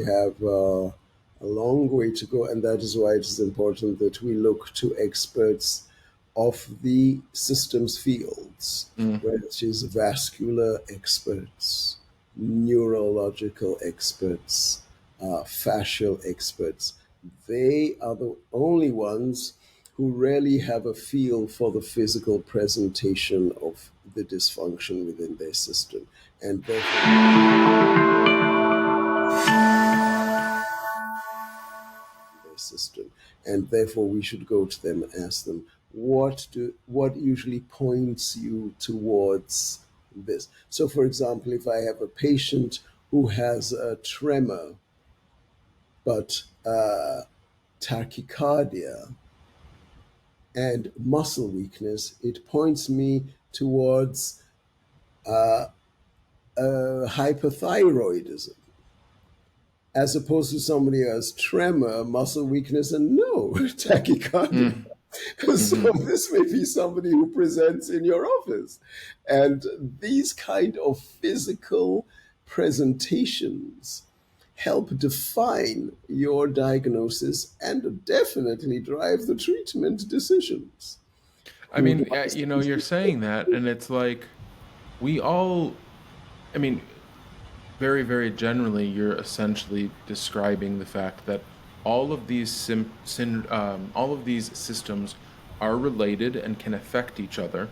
We have a long way to go, and that is why it is important that we look to experts of the systems fields, Mm. which is vascular experts, neurological experts, fascial experts. They are the only ones who really have a feel for the physical presentation of the dysfunction within their system, and therefore their system, and therefore we should go to them and ask them what usually points you towards this. So, for example, if I have a patient who has a tremor but tachycardia and muscle weakness, it points me towards hypothyroidism, as opposed to somebody who has tremor, muscle weakness, and no tachycardia. Mm. So Hmm. this may be somebody who presents in your office. And these kind of physical presentations help define your diagnosis and definitely drive the treatment decisions. I Who mean, does you're these? saying that, and it's like we all, I mean, very, very generally, you're essentially describing the fact that all of these systems are related and can affect each other,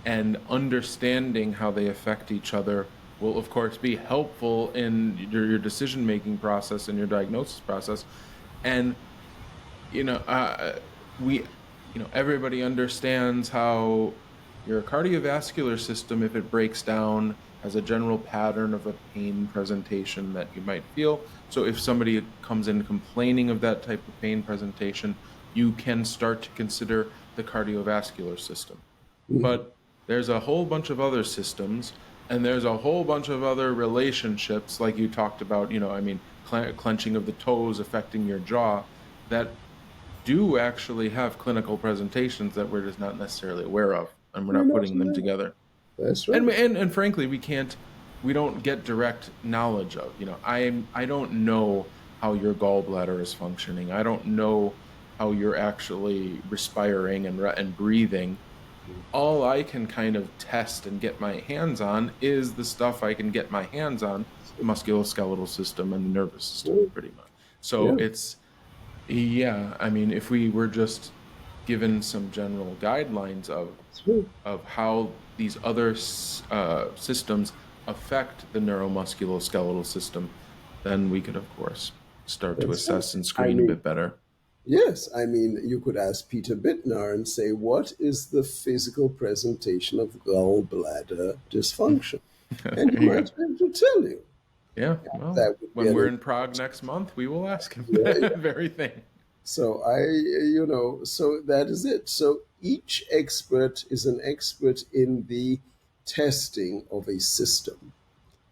and understanding how they affect each other will, of course, be helpful in your decision making process and your diagnosis process. And you know, we, everybody understands how your cardiovascular system, if it breaks down, has a general pattern of a pain presentation that you might feel. So if somebody comes in complaining of that type of pain presentation, you can start to consider the cardiovascular system. Mhm. But there's a whole bunch of other systems, and there's a whole bunch of other relationships, like you talked about, clenching of the toes affecting your jaw, that do actually have clinical presentations that we're just not necessarily aware of, and we're We're not not putting them aware. together. That's And right. and frankly, we don't get direct knowledge of. I don't know how your gallbladder is functioning. I don't know how you're actually respiring and breathing. All I can kind of test and get my hands on is the stuff I can get my hands on, the musculoskeletal system and the nervous system, So, pretty much. So yeah. it's, yeah, I mean, if we were just given some general guidelines So, of how these other systems affect the neuromusculoskeletal system, then we could, of course, start to that's right. assess and I screen a mean, bit better. yes, I mean, you could ask Peter Bittner and say, what is the physical presentation of gallbladder dysfunction? And he There you might go. be able to tell you. Yeah, well, That would be when an we're in important. Prague next month, we will ask him Yeah, that yeah. very thing. So so that is it. So each expert is an expert in the testing of a system.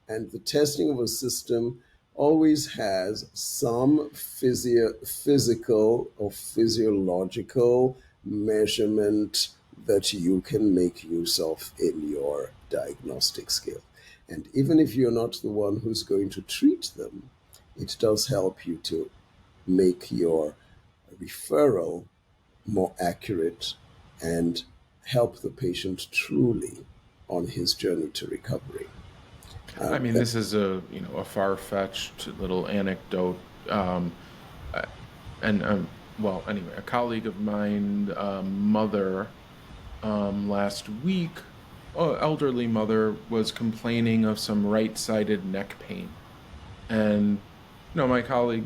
And the testing of a system always has some physical or physiological measurement that you can make use of in your diagnostic skill. And even if you're not the one who's going to treat them, it does help you to make your referral more accurate and help the patient truly on his journey to recovery. I Um, mean, that, this is a far-fetched little anecdote. Uh, and well, anyway, a colleague of mine, mother, last week, elderly mother, was complaining of some right-sided neck pain. And, my colleague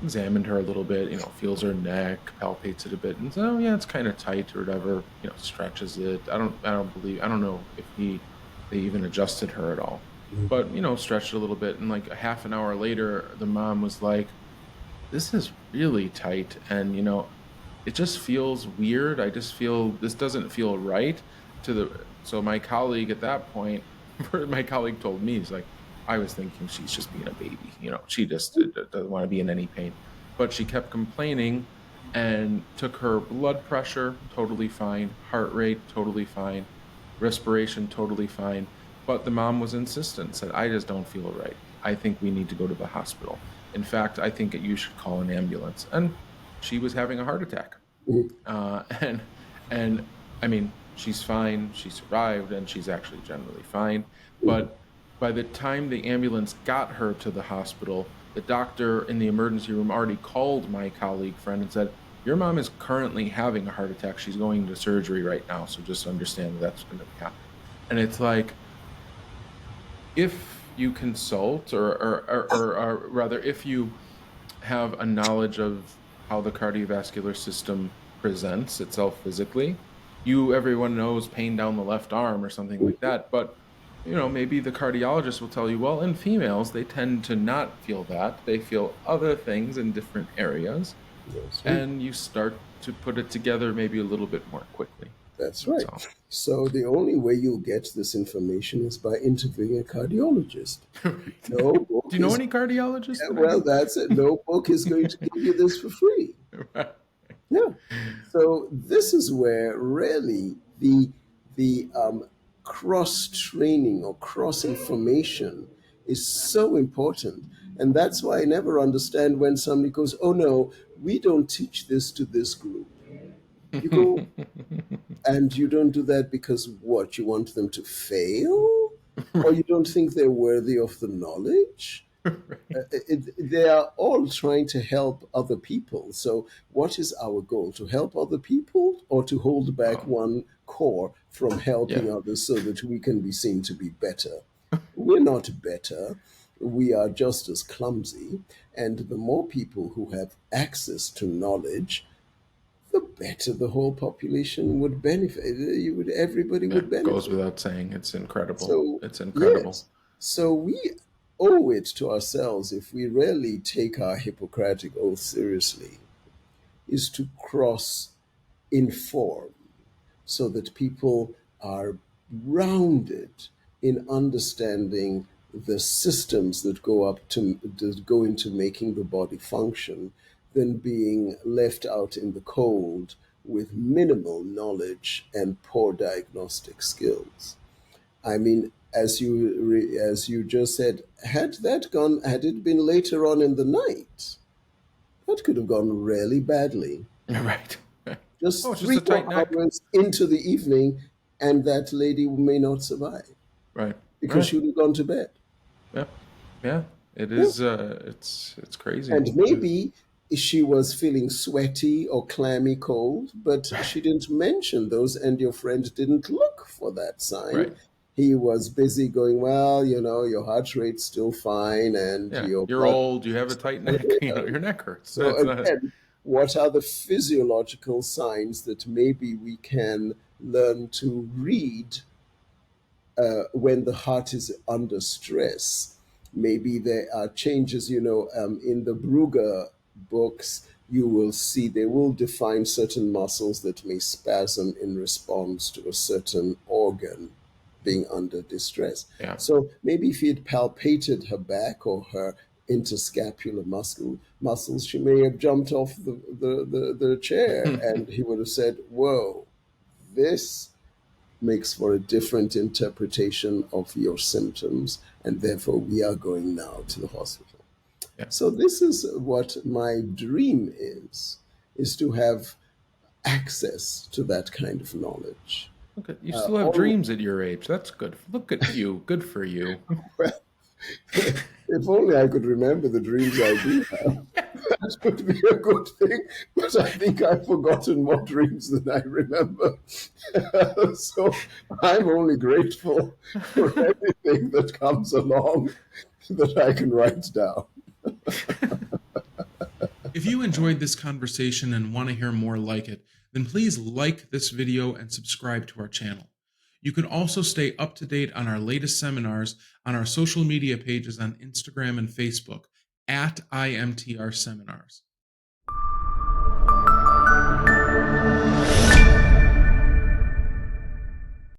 examined her a little bit, feels her neck, palpates it a bit, and says, "Oh yeah, it's kind of tight or whatever," stretches it. I don't know if they even adjusted her at all. But, stretched it a little bit, and like a half an hour later, the mom was like, "This is really tight, and it just feels weird. I just feel this doesn't feel right." So my colleague at that point, my colleague told me, he's like, "I was thinking she's just being a baby. She just doesn't want to be in any pain." But she kept complaining, and took her blood pressure, totally fine, heart rate, totally fine, respiration, totally fine. But the mom was insistent, said, "I just don't feel right. I think we need to go to the hospital." In fact, I think you should call an ambulance. And she was having a heart attack. Mhm. Uh, and and I mean, she's fine. She survived, and she's actually generally fine. Mhm. But by the time the ambulance got her to the hospital, the doctor in the emergency room already called my colleague friend and said, "Your mom is currently having a heart attack. She's going to surgery right now. So just understand that's going to be happening." And it's like, if you consult, or rather, if you have a knowledge of how the cardiovascular system presents itself physically, everyone knows pain down the left arm or something like that. But maybe the cardiologist will tell you, well, in females, they tend to not feel that. They feel other things in different areas, That's right. and you start to put it together maybe a little bit more quickly. That's That's right. all. So the only way you'll get this information is by interviewing a cardiologist. Right. No book Do you know is, any cardiologists yeah, that I well, can? that's it. No book is going to give you this for free. Right. Yeah. So this is where really the cross training or cross information is so important, and that's why I never understand when somebody goes, "Oh no, we don't teach this to this group." You go, and you don't do that because what? You want them to fail, or you don't think they're worthy of the knowledge? Right. They are all trying to help other people. So, what is our goal? To help other people or to hold back Oh, one core from yeah. helping others so that we can be seen to be better? We're not better. We are just as clumsy. And the more people who have access to knowledge, the better the whole population would benefit. Everybody Yeah, would goes benefit. without saying. It's incredible. So, It's incredible. yes. So we owe it to ourselves, if we really take our Hippocratic oath seriously, is to cross inform so that people are rounded in understanding the systems that go up to that go into making the body function than being left out in the cold with minimal knowledge and poor diagnostic skills. I mean, as you just said, had it been later on in the night, that could have gone really badly. Right. Oh, Just it's just three a more tight neck. hours into the evening, and that lady may not survive Right. because Right. she would have gone to bed. Yeah. Yeah. It Yeah. is. It's crazy. And It is. maybe she was feeling sweaty or clammy cold, but she didn't mention those, and your friend didn't look for that sign. Right. He was busy going, well, your heart rate's still fine, and Yeah. your You're blood. old. You have a tight neck. Your neck hurts. So That's not. again, what are the physiological signs that maybe we can learn to read when the heart is under stress? Maybe there are changes, in the Brugger books, you will see they will define certain muscles that may spasm in response to a certain organ being under distress. Yeah. So maybe if he had palpated her back or her interscapular muscles, she may have jumped off the chair and he would have said, whoa, this makes for a different interpretation of your symptoms, and therefore we are going now to the hospital. Yeah. So this is what my dream is to have access to that kind of knowledge. Look at you. Still have All, dreams at your age. That's good. Look at you. Good for you. well, if only I could remember the dreams I do have, that would be a good thing. But I think I've forgotten more dreams than I remember. So I'm only grateful for anything that comes along that I can write down. If you enjoyed this conversation and want to hear more like it, then please like this video and subscribe to our channel. You can also stay up to date on our latest seminars on our social media pages on Instagram and Facebook at IMTR Seminars.